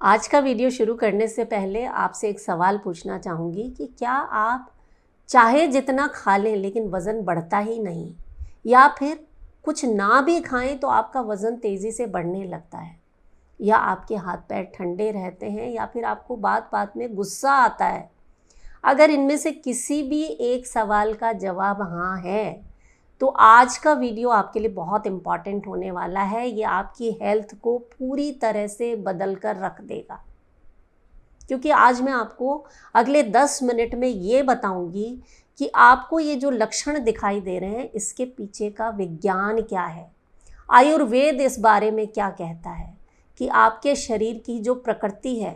आज का वीडियो शुरू करने से पहले आपसे एक सवाल पूछना चाहूँगी कि क्या आप चाहे जितना खा लें लेकिन वज़न बढ़ता ही नहीं, या फिर कुछ ना भी खाएं तो आपका वज़न तेज़ी से बढ़ने लगता है, या आपके हाथ पैर ठंडे रहते हैं, या फिर आपको बात बात में गुस्सा आता है। अगर इनमें से किसी भी एक सवाल का जवाब हाँ है तो आज का वीडियो आपके लिए बहुत इम्पॉर्टेंट होने वाला है। ये आपकी हेल्थ को पूरी तरह से बदल कर रख देगा, क्योंकि आज मैं आपको अगले 10 मिनट में ये बताऊंगी कि आपको ये जो लक्षण दिखाई दे रहे हैं इसके पीछे का विज्ञान क्या है, आयुर्वेद इस बारे में क्या कहता है कि आपके शरीर की जो प्रकृति है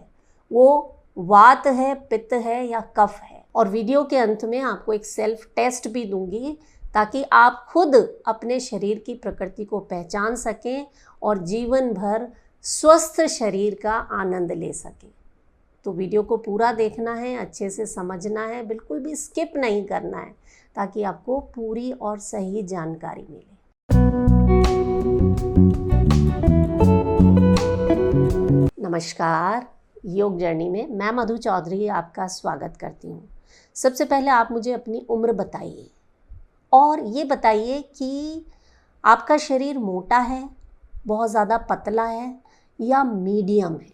वो वात है, पित्त है या कफ है। और वीडियो के अंत में आपको एक सेल्फ टेस्ट भी दूंगी ताकि आप खुद अपने शरीर की प्रकृति को पहचान सकें और जीवन भर स्वस्थ शरीर का आनंद ले सकें। तो वीडियो को पूरा देखना है, अच्छे से समझना है, बिल्कुल भी स्किप नहीं करना है ताकि आपको पूरी और सही जानकारी मिले। नमस्कार, योग जर्नी में मैं मधु चौधरी आपका स्वागत करती हूँ। सबसे पहले आप मुझे अपनी उम्र बताइए और ये बताइए कि आपका शरीर मोटा है, बहुत ज़्यादा पतला है या मीडियम है,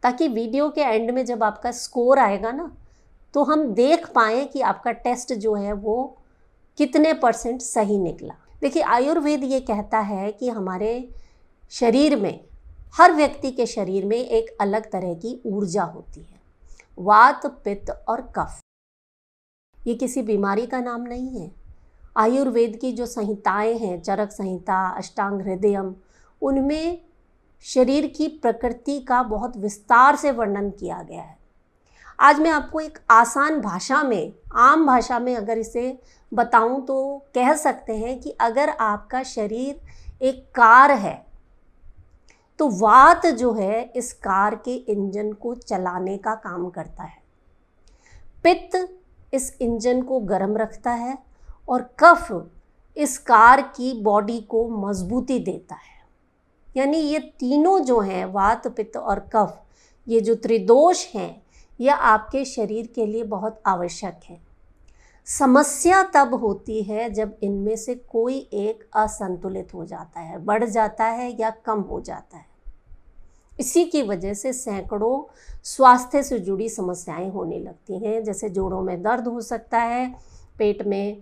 ताकि वीडियो के एंड में जब आपका स्कोर आएगा ना तो हम देख पाएँ कि आपका टेस्ट जो है वो कितने % सही निकला। देखिए, आयुर्वेद ये कहता है कि हमारे शरीर में, हर व्यक्ति के शरीर में एक अलग तरह की ऊर्जा होती है। वात, पित्त और कफ, ये किसी बीमारी का नाम नहीं है। आयुर्वेद की जो संहिताएं हैं, चरक संहिता, अष्टांग हृदयम, उनमें शरीर की प्रकृति का बहुत विस्तार से वर्णन किया गया है। आज मैं आपको एक आसान भाषा में, आम भाषा में अगर इसे बताऊं तो कह सकते हैं कि अगर आपका शरीर एक कार है तो वात जो है इस कार के इंजन को चलाने का काम करता है, पित्त इस इंजन को गर्म रखता है और कफ इस कार की बॉडी को मजबूती देता है। यानी ये तीनों जो हैं, वात, पित्त और कफ, ये जो त्रिदोष हैं, यह आपके शरीर के लिए बहुत आवश्यक है। समस्या तब होती है जब इनमें से कोई एक असंतुलित हो जाता है, बढ़ जाता है या कम हो जाता है। इसी की वजह से सैकड़ों स्वास्थ्य से जुड़ी समस्याएं होने लगती हैं, जैसे जोड़ों में दर्द हो सकता है, पेट में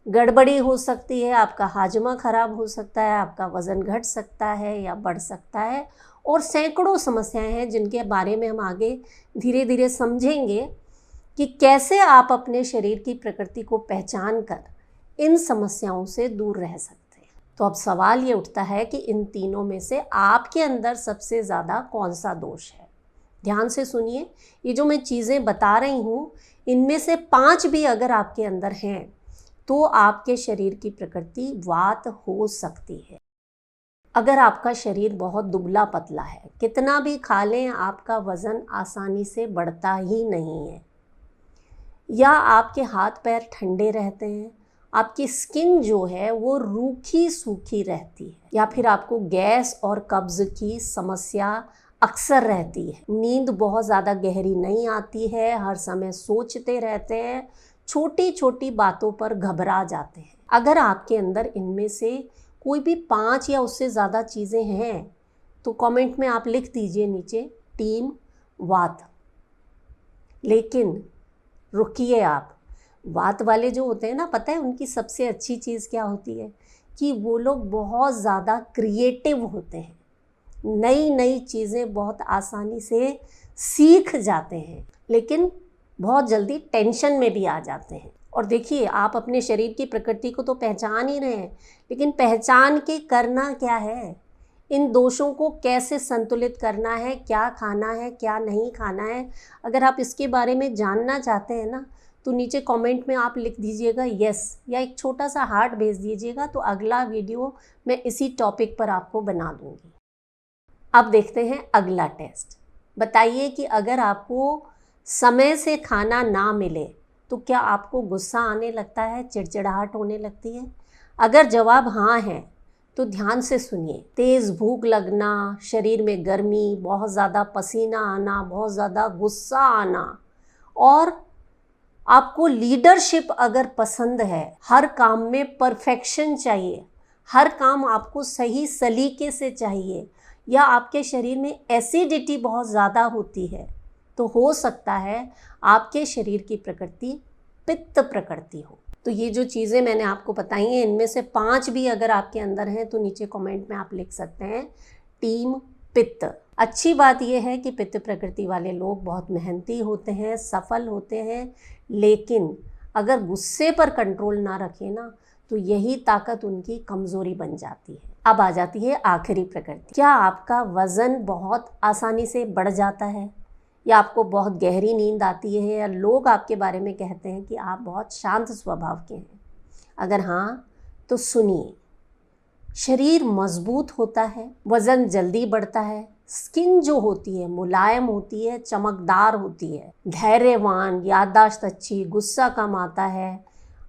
गड़बड़ी हो सकती है, आपका हाजमा खराब हो सकता है, आपका वज़न घट सकता है या बढ़ सकता है, और सैकड़ों समस्याएं हैं जिनके बारे में हम आगे धीरे धीरे समझेंगे कि कैसे आप अपने शरीर की प्रकृति को पहचान कर इन समस्याओं से दूर रह सकते हैं। तो अब सवाल ये उठता है कि इन तीनों में से आपके अंदर सबसे ज़्यादा कौन सा दोष है। ध्यान से सुनिए, ये जो मैं चीज़ें बता रही हूँ इनमें से 5 भी अगर आपके अंदर हैं तो आपके शरीर की प्रकृति वात हो सकती है। अगर आपका शरीर बहुत दुबला पतला है, कितना भी खा लें आपका वज़न आसानी से बढ़ता ही नहीं है, या आपके हाथ पैर ठंडे रहते हैं, आपकी स्किन जो है वो रूखी सूखी रहती है, या फिर आपको गैस और कब्ज़ की समस्या अक्सर रहती है, नींद बहुत ज़्यादा गहरी नहीं आती है, हर समय सोचते रहते हैं, छोटी छोटी बातों पर घबरा जाते हैं। अगर आपके अंदर इनमें से कोई भी 5 या उससे ज़्यादा चीज़ें हैं तो कमेंट में आप लिख दीजिए नीचे टीम वात। लेकिन रुकिए, आप वात वाले जो होते हैं ना, पता है उनकी सबसे अच्छी चीज़ क्या होती है कि वो लोग बहुत ज़्यादा क्रिएटिव होते हैं, नई नई चीज़ें बहुत आसानी से सीख जाते हैं, लेकिन बहुत जल्दी टेंशन में भी आ जाते हैं। और देखिए, आप अपने शरीर की प्रकृति को तो पहचान ही रहे हैं, लेकिन पहचान के करना क्या है, इन दोषों को कैसे संतुलित करना है, क्या खाना है, क्या नहीं खाना है। अगर आप इसके बारे में जानना चाहते हैं ना तो नीचे कमेंट में आप लिख दीजिएगा यस, या एक छोटा सा हार्ट भेज दीजिएगा, तो अगला वीडियो मैं इसी टॉपिक पर आपको बना दूंगी। अब देखते हैं अगला टेस्ट। बताइए कि अगर आपको समय से खाना ना मिले तो क्या आपको गुस्सा आने लगता है, चिड़चिड़ाहट होने लगती है? अगर जवाब हाँ है तो ध्यान से सुनिए। तेज़ भूख लगना, शरीर में गर्मी, बहुत ज़्यादा पसीना आना, बहुत ज़्यादा गुस्सा आना, और आपको लीडरशिप अगर पसंद है, हर काम में परफेक्शन चाहिए, हर काम आपको सही सलीके से चाहिए, या आपके शरीर में एसिडिटी बहुत ज़्यादा होती है, तो हो सकता है आपके शरीर की प्रकृति पित्त प्रकृति हो। तो ये जो चीज़ें मैंने आपको बताई हैं, इनमें से 5 भी अगर आपके अंदर हैं तो नीचे कमेंट में आप लिख सकते हैं टीम पित्त। अच्छी बात यह है कि पित्त प्रकृति वाले लोग बहुत मेहनती होते हैं, सफल होते हैं, लेकिन अगर गुस्से पर कंट्रोल ना रखें ना तो यही ताकत उनकी कमज़ोरी बन जाती है। अब आ जाती है आखिरी प्रकृति। क्या आपका वज़न बहुत आसानी से बढ़ जाता है, या आपको बहुत गहरी नींद आती है, या लोग आपके बारे में कहते हैं कि आप बहुत शांत स्वभाव के हैं? अगर हाँ तो सुनिए, शरीर मजबूत होता है, वज़न जल्दी बढ़ता है, स्किन जो होती है मुलायम होती है, चमकदार होती है, धैर्यवान, याददाश्त अच्छी, गुस्सा कम आता है,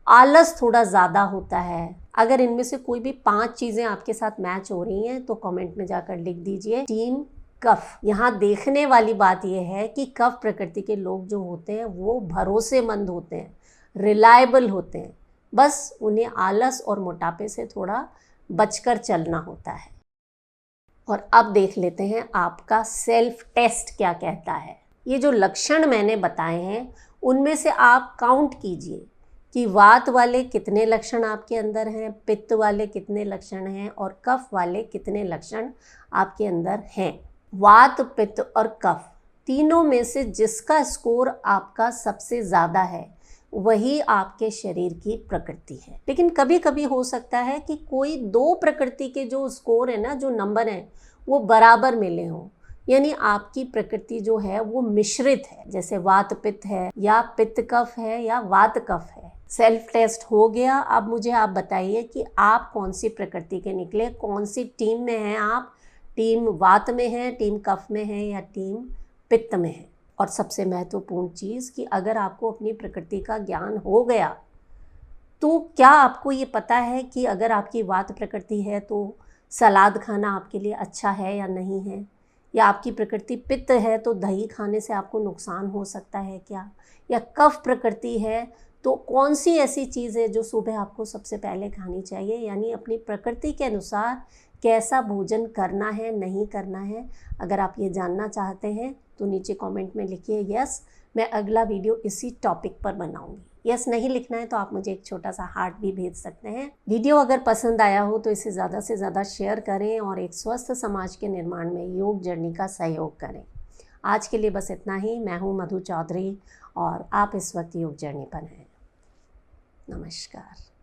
आलस थोड़ा ज़्यादा होता है। अगर इनमें से कोई भी 5 चीज़ें आपके साथ मैच हो रही हैं तो कमेंट में जाकर लिख दीजिए टीम कफ। यहाँ देखने वाली बात यह है कि कफ प्रकृति के लोग जो होते हैं वो भरोसेमंद होते हैं, रिलायबल होते हैं, बस उन्हें आलस और मोटापे से थोड़ा बचकर चलना होता है। और अब देख लेते हैं आपका सेल्फ टेस्ट क्या कहता है। ये जो लक्षण मैंने बताए हैं उनमें से आप काउंट कीजिए कि वात वाले कितने लक्षण आपके अंदर हैं, पित्त वाले कितने लक्षण हैं, और कफ वाले कितने लक्षण आपके अंदर हैं। वात, पित्त और कफ तीनों में से जिसका स्कोर आपका सबसे ज़्यादा है वही आपके शरीर की प्रकृति है। लेकिन कभी कभी हो सकता है कि कोई 2 प्रकृति के जो स्कोर है ना, जो नंबर हैं, वो बराबर मिले हों, यानी आपकी प्रकृति जो है वो मिश्रित है, जैसे वात पित्त है, या पित्त कफ है, या वात कफ है। सेल्फ टेस्ट हो गया। अब मुझे आप बताइए कि आप कौन सी प्रकृति के निकले, कौन सी टीम में हैं आप? टीम वात में है, टीम कफ में है, या टीम पित्त में है? और सबसे महत्वपूर्ण चीज़ कि अगर आपको अपनी प्रकृति का ज्ञान हो गया तो क्या आपको ये पता है कि अगर आपकी वात प्रकृति है तो सलाद खाना आपके लिए अच्छा है या नहीं है, या आपकी प्रकृति पित्त है तो दही खाने से आपको नुकसान हो सकता है क्या, या कफ प्रकृति है तो कौन सी ऐसी चीज़ है जो सुबह आपको सबसे पहले खानी चाहिए। यानी अपनी प्रकृति के अनुसार कैसा भोजन करना है, नहीं करना है। अगर आप ये जानना चाहते हैं तो नीचे कमेंट में लिखिए यस, मैं अगला वीडियो इसी टॉपिक पर बनाऊंगी। यस नहीं लिखना है तो आप मुझे एक छोटा सा हार्ट भी भेज सकते हैं। वीडियो अगर पसंद आया हो तो इसे ज़्यादा से ज़्यादा शेयर करें और एक स्वस्थ समाज के निर्माण में योग जर्नी का सहयोग करें। आज के लिए बस इतना ही। मैं हूँ मधु चौधरी और आप इस वक्त योग जर्नी पर हैं। नमस्कार।